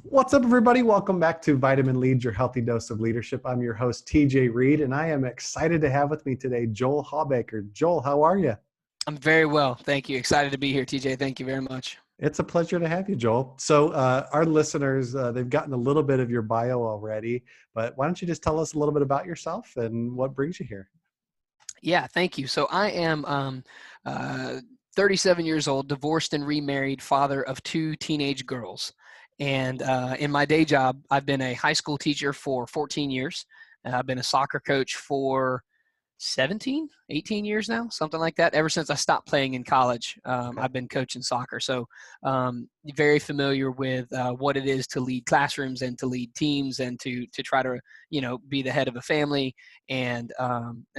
What's up, everybody? Welcome back to Vitamin Lead, your healthy dose of leadership. I'm your host, TJ Reed, and I am excited to have with me today Joel Hawbaker. Joel, how are you? I'm very well. Thank you. Excited to be here, TJ. Thank you very much. It's a pleasure to have you, Joel. So, our listeners, they've gotten a little bit of your bio already, but why don't you just tell us a little bit about yourself and what brings you here? Yeah, thank you. So I am uh, 37 years old, divorced and remarried, father of two teenage girls. And in my day job, I've been a high school teacher for 14 years. I've been a soccer coach for 17, 18 years now, something like that. Ever since I stopped playing in college, Okay. I've been coaching soccer. So very familiar with what it is to lead classrooms and to lead teams and to try to, be the head of a family. And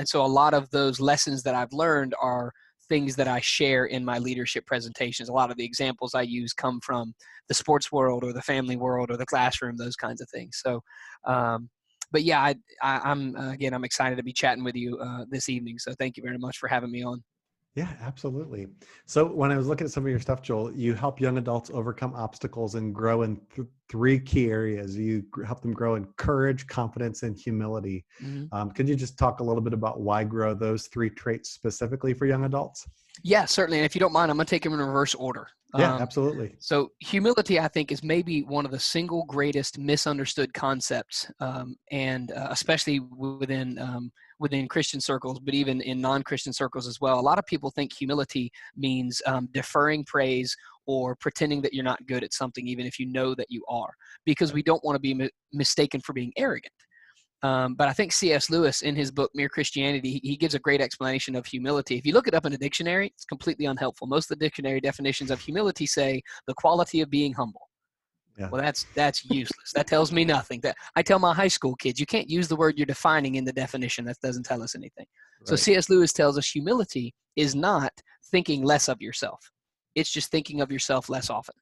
so a lot of those lessons that I've learned are things that I share in my leadership presentations. A lot of the examples I use come from the sports world or the family world or the classroom, those kinds of things. So, but yeah, I'm again, I'm excited to be chatting with you this evening. So thank you very much for having me on. Yeah, absolutely. So when I was looking at some of your stuff, Joel, you help young adults overcome obstacles and grow in three key areas. You help them grow in courage, confidence, and humility. Mhm. Could you just talk a little bit about why grow those three traits specifically for young adults? Yeah, certainly. And if you don't mind, I'm going to take them in reverse order. Yeah, absolutely. So humility, I think, is maybe one of the single greatest misunderstood concepts, and especially within Christian circles, but even in non-Christian circles as well. A lot of people think humility means deferring praise or pretending that you're not good at something, even if you know that you are, because Right. we don't want to be mistaken for being arrogant. But I think C.S. Lewis, in his book Mere Christianity, he gives a great explanation of humility. If you look it up in a dictionary, it's completely unhelpful. Most of the dictionary definitions of humility say the quality of being humble. Yeah. Well, that's useless. That tells me nothing. That I tell my high school kids, you can't use the word you're defining in the definition. That doesn't tell us anything. So Right. C.S. Lewis tells us humility is not thinking less of yourself. It's just thinking of yourself less often.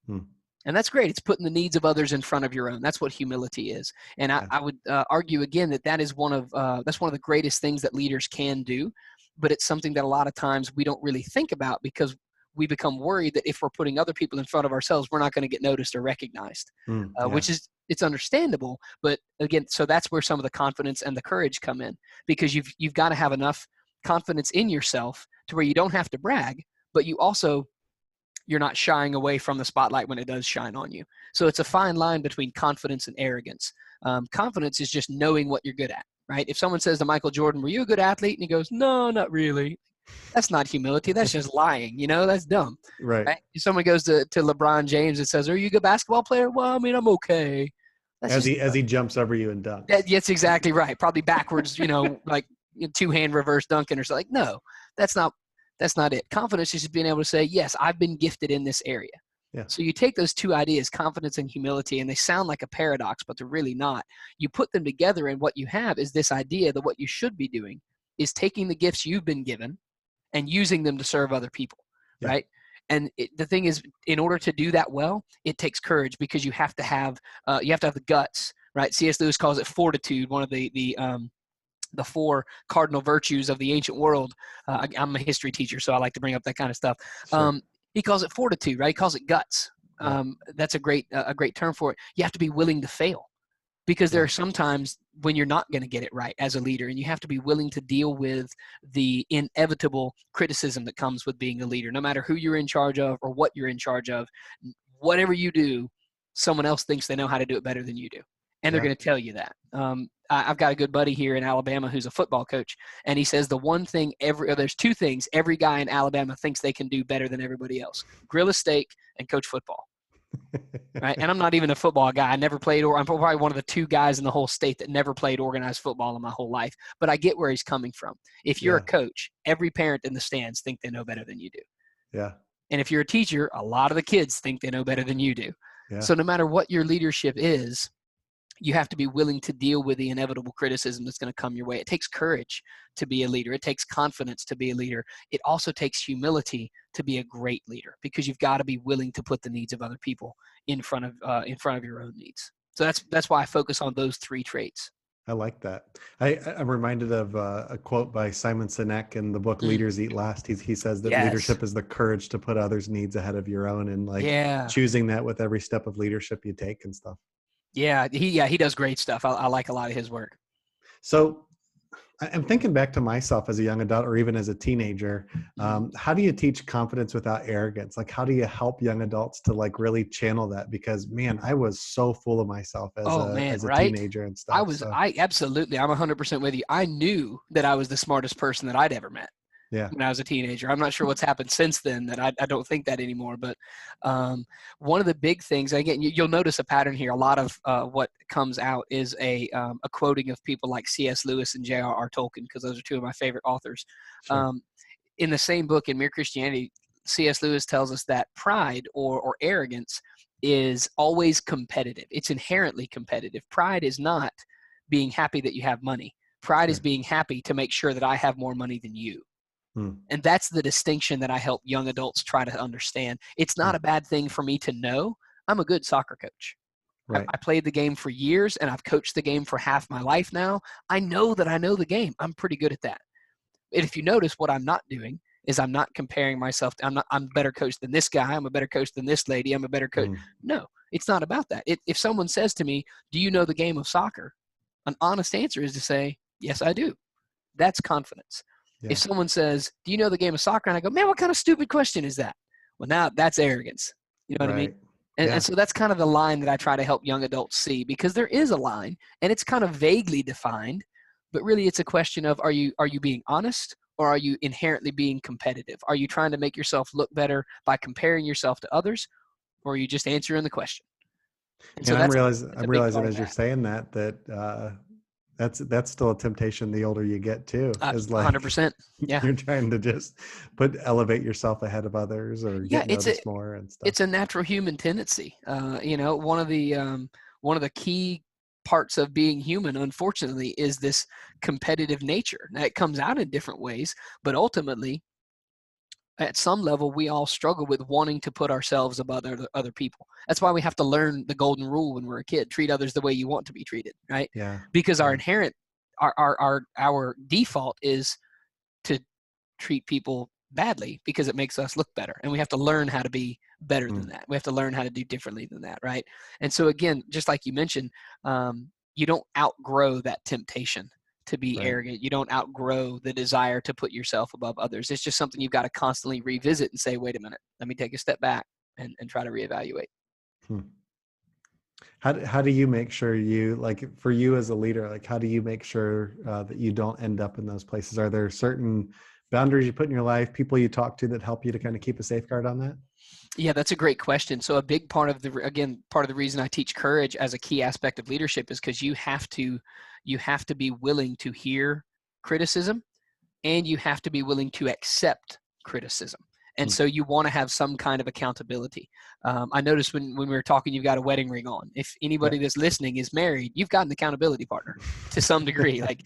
Hmm. And that's great. It's putting the needs of others in front of your own. That's what humility is. And I, Yeah. I would argue again that that's one of the greatest things that leaders can do. But it's something that a lot of times we don't really think about because we become worried that if we're putting other people in front of ourselves, we're not going to get noticed or recognized, Yeah. which is it's understandable. But again, so that's where some of the confidence and the courage come in because you've got to have enough confidence in yourself to where you don't have to brag, but you're not shying away from the spotlight when it does shine on you. So it's a fine line between confidence and arrogance. Confidence is just knowing what you're good at, right? If someone says to Michael Jordan, "Were you a good athlete?" and he goes, "No, not really," that's not humility. That's just lying. That's dumb, Right. right? If someone goes to LeBron James and says, "Are you a good basketball player?" "Well, I mean, I'm okay." That's As just he jumps over you and dunks. that's exactly right. Probably backwards, like two-hand reverse dunking or something. Like, no, that's not that's not it. Confidence is just being able to say, yes, I've been gifted in this area. Yeah. So you take those two ideas, confidence and humility, and they sound like a paradox, but they're really not. You put them together, and what you have is this idea that what you should be doing is taking the gifts you've been given and using them to serve other people, Yeah. right? And the thing is, in order to do that well, it takes courage because you have to have the guts, right? C.S. Lewis calls it fortitude, one of the four cardinal virtues of the ancient world. I'm a history teacher, so I like to bring up that kind of stuff. Sure. He calls it fortitude, right? He calls it guts. Yeah. That's a great term for it. You have to be willing to fail because there Yeah. are some times when you're not going to get it right as a leader, and you have to be willing to deal with the inevitable criticism that comes with being a leader, no matter who you're in charge of or what you're in charge of. Whatever you do, someone else thinks they know how to do it better than you do, and they're Yeah. going to tell you that. I've got a good buddy here in Alabama who's a football coach, and he says there's two things every guy in Alabama thinks they can do better than everybody else: grill a steak and coach football. Right. And I'm not even a football guy. I never played, or I'm probably one of the two guys in the whole state that never played organized football in my whole life. But I get where he's coming from. If you're a Yeah. coach, every parent in the stands think they know better than you do. Yeah. And if you're a teacher, a lot of the kids think they know better than you do. Yeah. So no matter what your leadership is, you have to be willing to deal with the inevitable criticism that's going to come your way. It takes courage to be a leader. It takes confidence to be a leader. It also takes humility to be a great leader because you've got to be willing to put the needs of other people in front of your own needs. So that's why I focus on those three traits. I like that. I'm reminded of a quote by Simon Sinek in the book Mm, Leaders Eat Last. He says that yes. leadership is the courage to put others' needs ahead of your own, and like Yeah. choosing that with every step of leadership you take and stuff. Yeah, he does great stuff. I like a lot of his work. So I'm thinking back to myself as a young adult or even as a teenager. Mhm. How do you teach confidence without arrogance? Like, how do you help young adults to like really channel that? Because man, I was so full of myself Oh man, as a right? teenager and I stuff. was So I absolutely I'm 100% with you. I knew that I was the smartest person that I'd ever met yeah, when I was a teenager. I'm not sure what's happened since then that I don't think that anymore. But one of the big things, again, you'll notice a pattern here. A lot of what comes out is a quoting of people like C.S. Lewis and J.R.R. Tolkien, because those are two of my favorite authors. sure, Um, in the same book, in Mere Christianity, C.S. Lewis tells us that pride or arrogance is always competitive. It's inherently competitive. Pride is not being happy that you have money. Pride is sure. being happy to make sure that I have more money than you. Hmm, And that's the distinction that I help young adults try to understand. It's hmm, not a bad thing for me to know I'm a good soccer coach. right. I played the game for years and I've coached the game for half my life now. I know that I know the game. I'm pretty good at that. And if you notice, what I'm not doing is I'm not comparing myself. I'm a better coach than this guy. I'm a better coach than this lady. I'm a better coach. Hmm, No, it's not about that. If someone says to me, do you know the game of soccer? An honest answer is to say, yes, I do. That's confidence. If yeah, someone says, do you know the game of soccer? And I go, man, what kind of stupid question is that? Well, now that's arrogance. You know what I mean? right. And Yeah. so that's kind of the line that I try to help young adults see, because there is a line and it's kind of vaguely defined, but really it's a question of, are you being honest, or are you inherently being competitive? Are you trying to make yourself look better by comparing yourself to others, or are you just answering the question? And so And that's I'm a big realizing part of as you're that. saying that's still a temptation the older you get too, is like 100%. Yeah. you're trying to just elevate yourself ahead of others or Yeah. get It's a, noticed more and stuff. it's a natural human tendency. One of the key parts of being human, unfortunately, is this competitive nature. Now, it comes out in different ways, but ultimately, at some level, we all struggle with wanting to put ourselves above other people. That's why we have to learn the golden rule when we're a kid: treat others the way you want to be treated, right? Yeah. Because our Yeah. inherent, our default is to treat people badly because it makes us look better, and we have to learn how to be better Hmm, than that. We have to learn how to do differently than that, right? And so again, just like you mentioned, you don't outgrow that temptation to be right. arrogant. You don't outgrow the desire to put yourself above others. It's just something you've got to constantly revisit and say, wait a minute, let me take a step back and try to reevaluate. Hmm. How do you make sure you, like, for you as a leader, like how do you make sure that you don't end up in those places? Are there certain boundaries you put in your life, people you talk to that help you to kind of keep a safeguard on that? Yeah, that's a great question. So a big part of the reason I teach courage as a key aspect of leadership is because you have to be willing to hear criticism, and you have to be willing to accept criticism. And Hmm. so you want to have some kind of accountability. I noticed when we were talking, you've got a wedding ring on. If anybody Yep. that's listening is married, you've got an accountability partner to some degree. Like,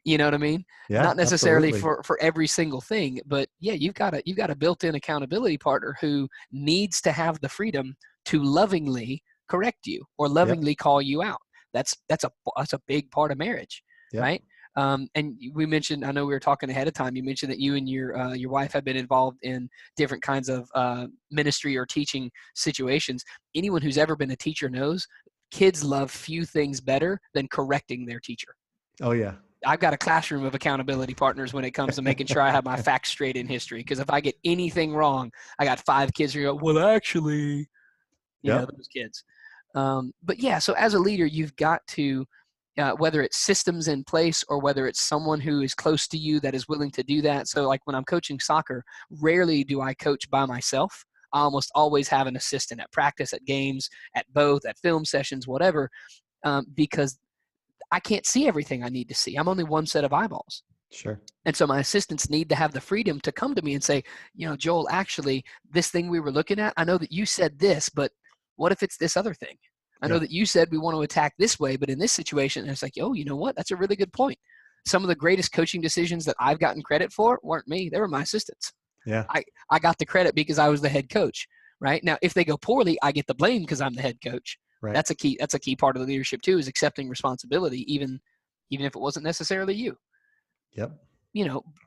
you know what I mean? Yeah, Not necessarily absolutely. for every single thing, but yeah, you've got a built-in accountability partner who needs to have the freedom to lovingly correct you or Yep. lovingly call you out. That's a big part of marriage, Yep. right? And we mentioned, I know we were talking ahead of time. You mentioned that you and your wife have been involved in different kinds of ministry or teaching situations. Anyone who's ever been a teacher knows kids love few things better than correcting their teacher. Oh yeah. I've got a classroom of accountability partners when it comes to making sure I have my facts straight in history. Because if I get anything wrong, I got 5 kids who go, well, actually, Yep. those kids. But yeah, so as a leader, you've got to, whether it's systems in place or whether it's someone who is close to you that is willing to do that. So like when I'm coaching soccer, rarely do I coach by myself. I almost always have an assistant at practice, at games, at both, at film sessions, whatever, because I can't see everything I need to see. I'm only one set of eyeballs. Sure. And so my assistants need to have the freedom to come to me and say, Joel, actually, this thing we were looking at, I know that you said this, but what if it's this other thing? I know Yeah. that you said we want to attack this way, but in this situation, and it's like, oh, you know what? That's a really good point. Some of the greatest coaching decisions that I've gotten credit for weren't me. They were my assistants. Yeah. I got the credit because I was the head coach, right? Now, if they go poorly, I get the blame because I'm the head coach. Right. That's a key part of the leadership too, is accepting responsibility, even even if it wasn't necessarily you. Yep.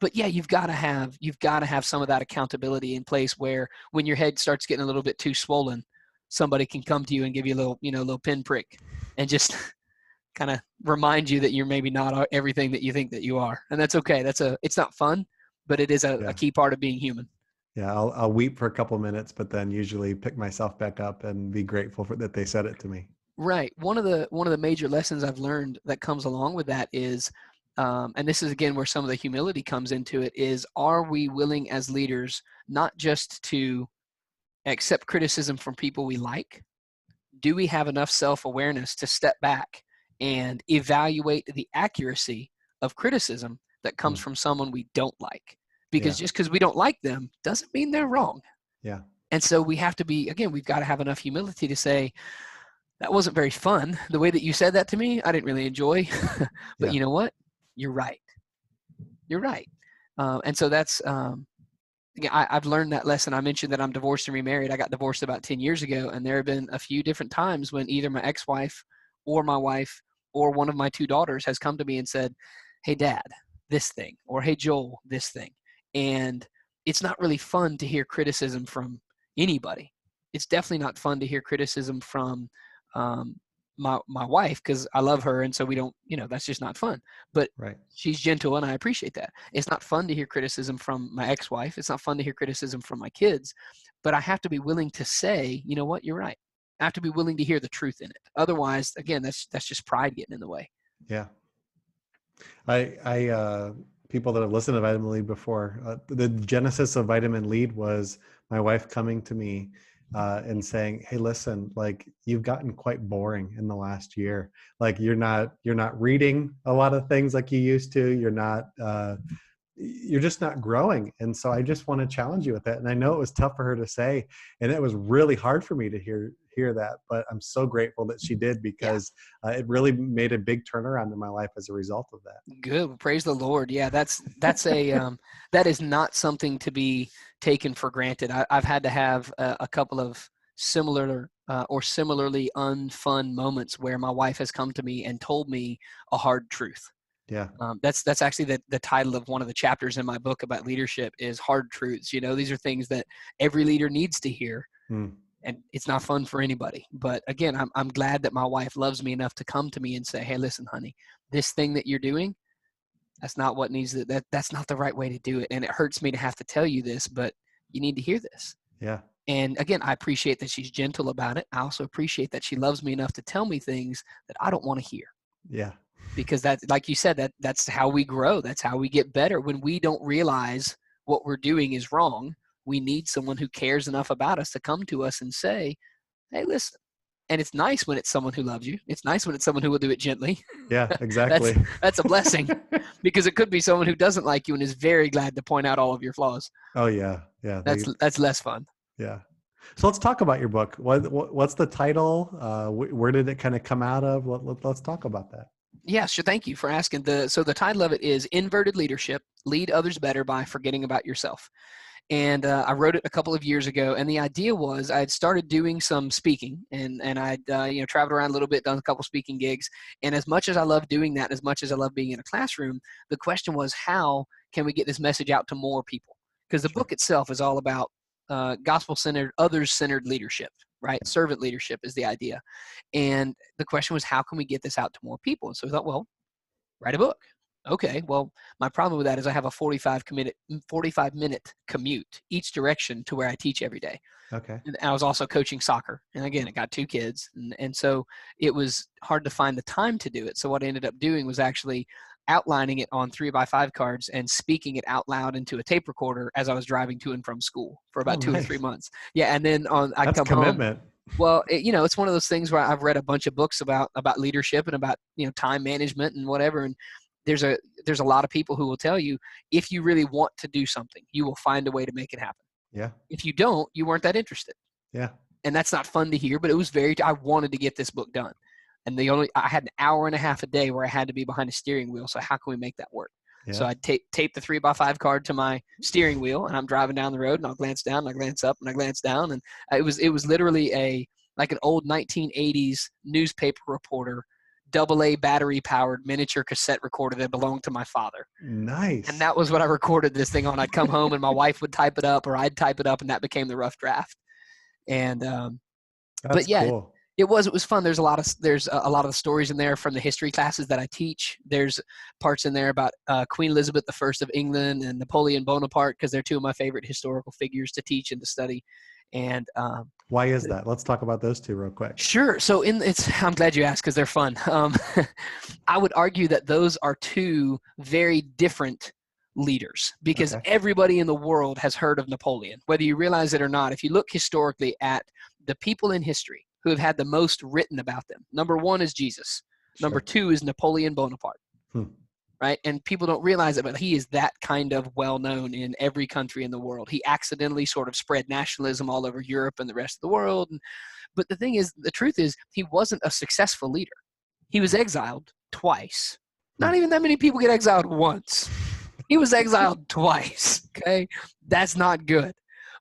But yeah, you've got to have some of that accountability in place, where when your head starts getting a little bit too swollen, somebody can come to you and give you a little pinprick and just kind of remind you that you're maybe not everything that you think that you are. And that's okay. It's not fun, but it is a Yeah. key part of being human. Yeah. I'll weep for a couple minutes, but then usually pick myself back up and be grateful for that they said it to me. Right. One of the major lessons I've learned that comes along with that is, and this is again where some of the humility comes into it, is, are we willing as leaders not just to accept criticism from people we like? Do we have enough self-awareness to step back and evaluate the accuracy of criticism that comes Mm. from someone we don't like? Because Yeah. just because we don't like them doesn't mean they're wrong. Yeah. And so we have to be, again, we've got to have enough humility to say, that wasn't very fun. The way that you said that to me, I didn't really enjoy. But Yeah. you know what? You're right. You're right. And so that's, again, I've learned that lesson. I mentioned that I'm divorced and remarried. I got divorced about 10 years ago, and there have been a few different times when either my ex-wife or my wife or one of my two daughters has come to me and said, hey, Dad, this thing, or hey, Joel, this thing. And it's not really fun to hear criticism from anybody. It's definitely not fun to hear criticism from my wife, because I love her, and so we don't, that's just not fun. But Right. she's gentle, and I appreciate that. It's not fun to hear criticism from my ex-wife. It's not fun to hear criticism from my kids. But I have to be willing to say, you know what, you're right. I have to be willing to hear the truth in it. Otherwise, again, that's just pride getting in the way. Yeah. People that have listened to Vitamin Lead before, the genesis of Vitamin Lead was my wife coming to me and saying, hey, listen, like, you've gotten quite boring in the last year. Like, you're not reading a lot of things like you used to. You're just not growing. And so I just want to challenge you with that. And I know it was tough for her to say, and it was really hard for me to hear that, but I'm so grateful that she did, Yeah. because it really made a big turnaround in my life as a result of that. Good. Praise the Lord. Yeah, that's that is not something to be taken for granted. I've had to have a couple of similar or similarly unfun moments where my wife has come to me and told me a hard truth. Yeah. That's actually the title of one of the chapters in my book about leadership is hard truths. These are things that every leader needs to hear. Mm. And it's not fun for anybody. But again, I'm glad that my wife loves me enough to come to me and say, hey, listen, honey, this thing that you're doing, that's not what needs to, that's not the right way to do it. And it hurts me to have to tell you this, but you need to hear this. Yeah. And again, I appreciate that she's gentle about it. I also appreciate that she loves me enough to tell me things that I don't want to hear. Yeah. Because that, like you said, that's how we grow. That's how we get better. When we don't realize what we're doing is wrong, we need someone who cares enough about us to come to us and say, hey, listen. And it's nice when it's someone who loves you. It's nice when it's someone who will do it gently. Yeah, exactly. That's a blessing, because it could be someone who doesn't like you and is very glad to point out all of your flaws. Oh yeah. Yeah. That's less fun. Yeah. So let's talk about your book. What's the title? Where did it kind of come out of? Let's talk about that. Yeah, sure. Thank you for asking. So the title of it is Inverted Leadership: Lead Others Better by Forgetting About Yourself. And I wrote it a couple of years ago. And the idea was I had started doing some speaking, and I'd traveled around a little bit, done a couple speaking gigs. And as much as I love doing that, as much as I love being in a classroom, the question was, how can we get this message out to more people? Because the Sure. book itself is all about gospel-centered, others-centered leadership, right? Servant leadership is the idea. And the question was, how can we get this out to more people? And so we thought, well, write a book. Okay, well, my problem with that is I have a 45-minute commute each direction to where I teach every day. Okay. And I was also coaching soccer. And again, I got 2 kids. And so it was hard to find the time to do it. So what I ended up doing was actually outlining it on 3x5 cards and speaking it out loud into a tape recorder as I was driving to and from school for about 2 or 3 Nice. months. Yeah, and then I'd That's come home. commitment. Well, it's one of those things where I've read a bunch of books about leadership and about time management and whatever. And there's a lot of people who will tell you, if you really want to do something, you will find a way to make it happen. Yeah. If you don't, you weren't that interested. Yeah. And that's not fun to hear, but it was I wanted to get this book done. And I had an hour and a half a day where I had to be behind a steering wheel. So how can we make that work? Yeah. So I'd tape the 3x5 card to my steering wheel, and I'm driving down the road, and I'll glance down, and I glance up, and I glance down. And it was literally like an old 1980s newspaper reporter AA battery powered miniature cassette recorder that belonged to my father. And Nice. that was what I recorded this thing on. I'd come home and my wife would type it up, or I'd type it up, and that became the rough draft. And That's but yeah, cool. it was fun. There's a lot of the stories in there from the history classes that I teach. There's parts in there about Queen Elizabeth I of England and Napoleon Bonaparte, because they're two of my favorite historical figures to teach and to study. And Why is that? Let's talk about those two real quick. sure. So I'm glad you asked, because they're fun. I would argue that those are two very different leaders, because Okay. everybody in the world has heard of Napoleon, whether you realize it or not. If you look historically at the people in history who have had the most written about them, number one is Jesus. Number Sure. two is Napoleon Bonaparte. Hmm. Right? And people don't realize it, but he is that kind of well known in every country in the world. He accidentally sort of spread nationalism all over Europe and the rest of the world. But the truth is, he wasn't a successful leader. He was exiled twice. Not even that many people get exiled once. He was exiled twice. Okay? That's not good.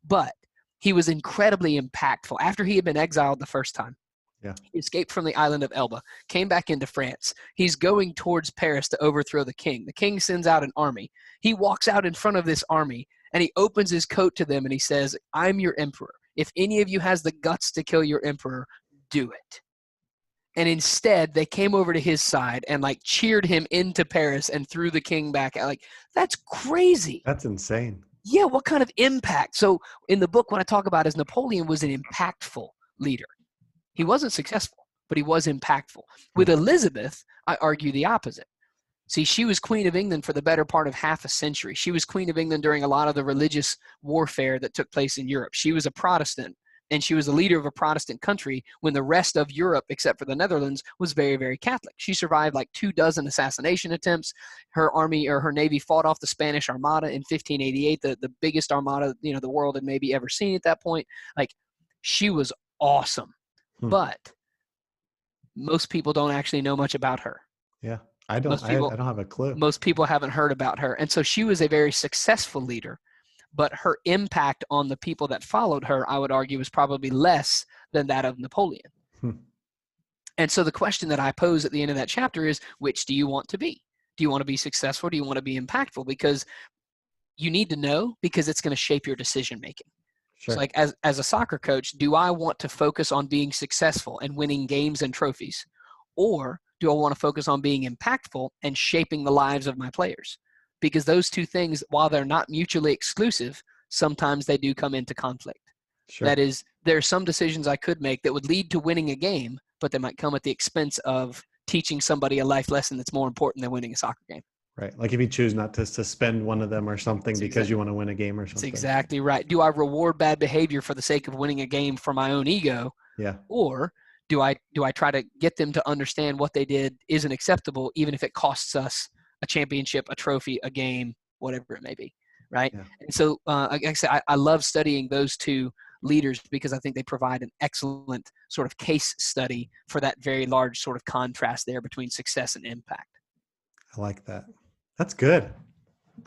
But he was incredibly impactful. After he had been exiled the first time, Yeah. he escaped from the island of Elba, came back into France. He's going towards Paris to overthrow the king. The king sends out an army. He walks out in front of this army, and he opens his coat to them, and he says, "I'm your emperor. If any of you has the guts to kill your emperor, do it." And instead, they came over to his side and like cheered him into Paris and threw the king back. Like, that's crazy. That's insane. Yeah, what kind of impact? So in the book, what I talk about is Napoleon was an impactful leader. He wasn't successful, but he was impactful. With Elizabeth, I argue the opposite. See, she was Queen of England for the better part of half a century. She was Queen of England during a lot of the religious warfare that took place in Europe. She was a Protestant, and she was the leader of a Protestant country when the rest of Europe, except for the Netherlands, was very, very Catholic. She survived like 24 assassination attempts. Her army, or her navy, fought off the Spanish Armada in 1588, the biggest armada, the world had maybe ever seen at that point. Like, she was awesome. But most people don't actually know much about her. Yeah. I don't have a clue. Most people haven't heard about her. And so she was a very successful leader, but her impact on the people that followed her, I would argue, was probably less than that of Napoleon. And so the question that I pose at the end of that chapter is, which do you want to be? Do you want to be successful? Do you want to be impactful? Because you need to know, because it's going to shape your decision making. Sure. So like as a soccer coach, do I want to focus on being successful and winning games and trophies? Or do I want to focus on being impactful and shaping the lives of my players? Because those two things, while they're not mutually exclusive, sometimes they do come into conflict. Sure. That is, there are some decisions I could make that would lead to winning a game, but they might come at the expense of teaching somebody a life lesson that's more important than winning a soccer game. Right. Like if you choose not to suspend one of them or something because you want to win a game or something. That's exactly right. Do I reward bad behavior for the sake of winning a game for my own ego? Yeah. Or do I try to get them to understand what they did isn't acceptable, even if it costs us a championship, a trophy, a game, whatever it may be, right? Yeah. And so, like I said, I love studying those two leaders because I think they provide an excellent sort of case study for that very large sort of contrast there between success and impact. I like that. That's good.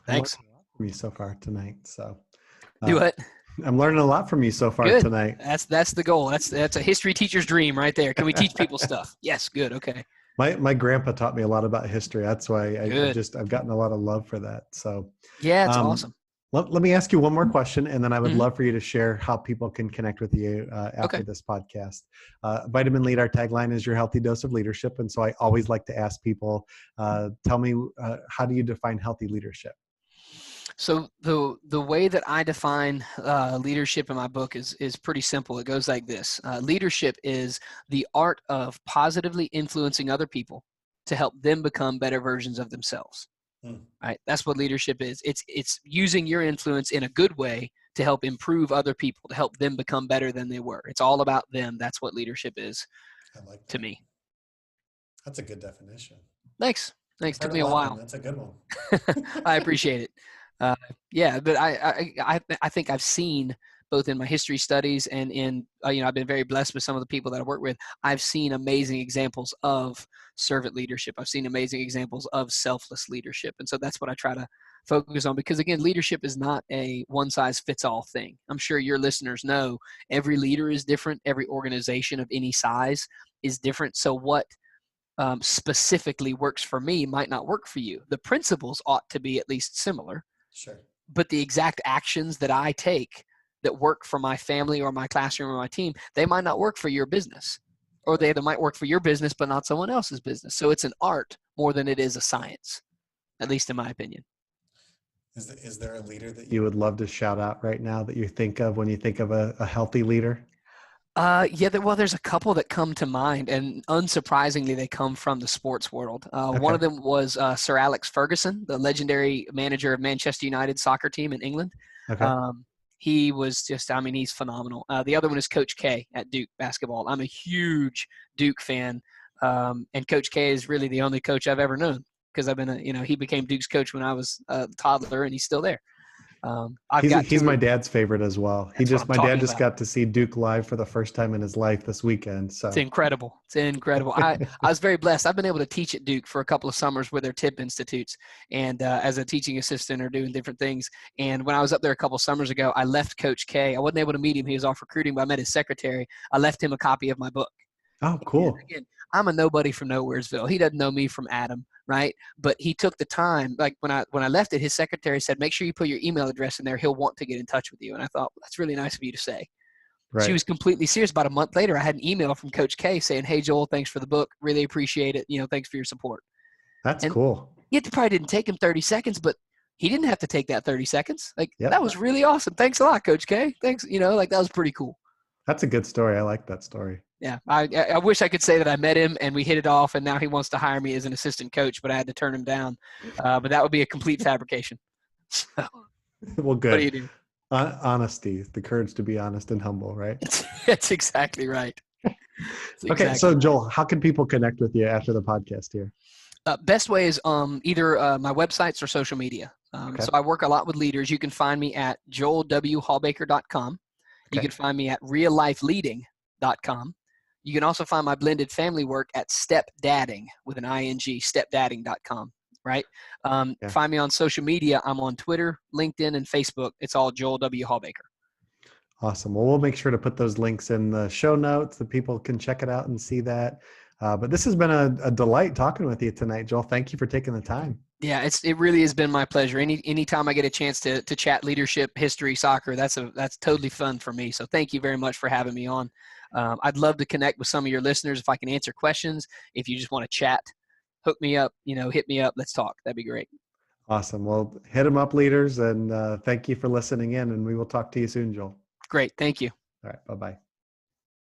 Thanks. I'm learning a lot from you so far tonight. So Do it. I'm learning a lot from you so far Good. tonight. That's the goal. That's a history teacher's dream right there. Can we teach people stuff? Yes. Good. Okay. My grandpa taught me a lot about history. That's why I've gotten a lot of love for that. So yeah, it's awesome. Let me ask you one more question, and then I would love for you to share how people can connect with you after this podcast. Vitamin Lead, our tagline is your healthy dose of leadership. And so I always like to ask people, tell me, how do you define healthy leadership? So the way that I define leadership in my book is pretty simple. It goes like this. Leadership is the art of positively influencing other people to help them become better versions of themselves. Right? That's what leadership is. It's using your influence in a good way to help improve other people, to help them become better than they were. It's all about them. That's what leadership is to me. That's a good definition. Thanks. Took me a while. That's a good one. I appreciate it. Yeah, but I think I've seen both in my history studies and in, I've been very blessed with some of the people that I work with. I've seen amazing examples of servant leadership. I've seen amazing examples of selfless leadership. And so that's what I try to focus on, because again, leadership is not a one size fits all thing. I'm sure your listeners know every leader is different. Every organization of any size is different. So what specifically works for me might not work for you. The principles ought to be at least similar, Sure. but the exact actions that I take that work for my family or my classroom or my team, they might not work for your business, or they might work for your business but not someone else's business. So it's an art more than it is a science, at least in my opinion. Is there a leader that you would love to shout out right now that you think of when you think of a healthy leader? Yeah, well, there's a couple that come to mind, and unsurprisingly, they come from the sports world. One Okay. of them was Sir Alex Ferguson, the legendary manager of Manchester United soccer team in England. Okay. Um, he was just, I mean, he's phenomenal. The other one is Coach K at Duke basketball. I'm a huge Duke fan, and Coach K is really the only coach I've ever known because I've been, he became Duke's coach when I was a toddler, and he's still there. I've got He's my two. dad's favorite as well. That's what I'm My dad talking just about. got to see Duke live for the first time in his life this weekend. It's So incredible. It's incredible. I was very blessed. I've been able to teach at Duke for a couple of summers with their TIP institutes and as a teaching assistant or doing different things. And when I was up there a couple of summers ago, I left Coach K. I wasn't able to meet him. He was off recruiting, but I met his secretary. I left him a copy of my book. oh, And cool. again, I'm a nobody from Nowheresville. He doesn't know me from Adam, right? But he took the time. Like when I left it, his secretary said, "Make sure you put your email address in there. He'll want to get in touch with you." And I thought, well, that's really nice of you to say. She Right. was completely serious. About a month later, I had an email from Coach K saying, "Hey Joel, thanks for the book. Really appreciate it. Thanks for your support." That's And cool. it probably didn't take him 30 seconds, but he didn't have to take that 30 seconds. Like that Yep. was really awesome. Thanks a lot, Coach K. Thanks. Like that was pretty cool. That's a good story. I like that story. Yeah, I wish I could say that I met him and we hit it off, and now he wants to hire me as an assistant coach, but I had to turn him down. But that would be a complete fabrication. So, Well, what do good. you do? Honesty, the courage to be honest and humble, right? That's exactly right. That's Okay. exactly So, right. Joel, how can people connect with you after the podcast here? Best way is either my websites or social media. Okay. So I work a lot with leaders. You can find me at joelwhawbaker.com. You Okay. can find me at reallifeleading.com. You can also find my blended family work at stepdadding with an ing, stepdadding.com. Right. Yeah. Find me on social media. I'm on Twitter, LinkedIn, and Facebook. It's all Joel W. Hawbaker. Awesome. Well, we'll make sure to put those links in the show notes so people can check it out and see that. But this has been a delight talking with you tonight, Joel. Thank you for taking the time. Yeah, it really has been my pleasure. Anytime I get a chance to chat leadership, history, soccer, that's totally fun for me. So thank you very much for having me on. I'd love to connect with some of your listeners if I can answer questions. If you just want to chat, hook me up. Hit me up. Let's talk. That'd be great. Awesome. Well, hit them up, leaders, and thank you for listening in. And we will talk to you soon, Joel. Great. Thank you. All right. Bye-bye.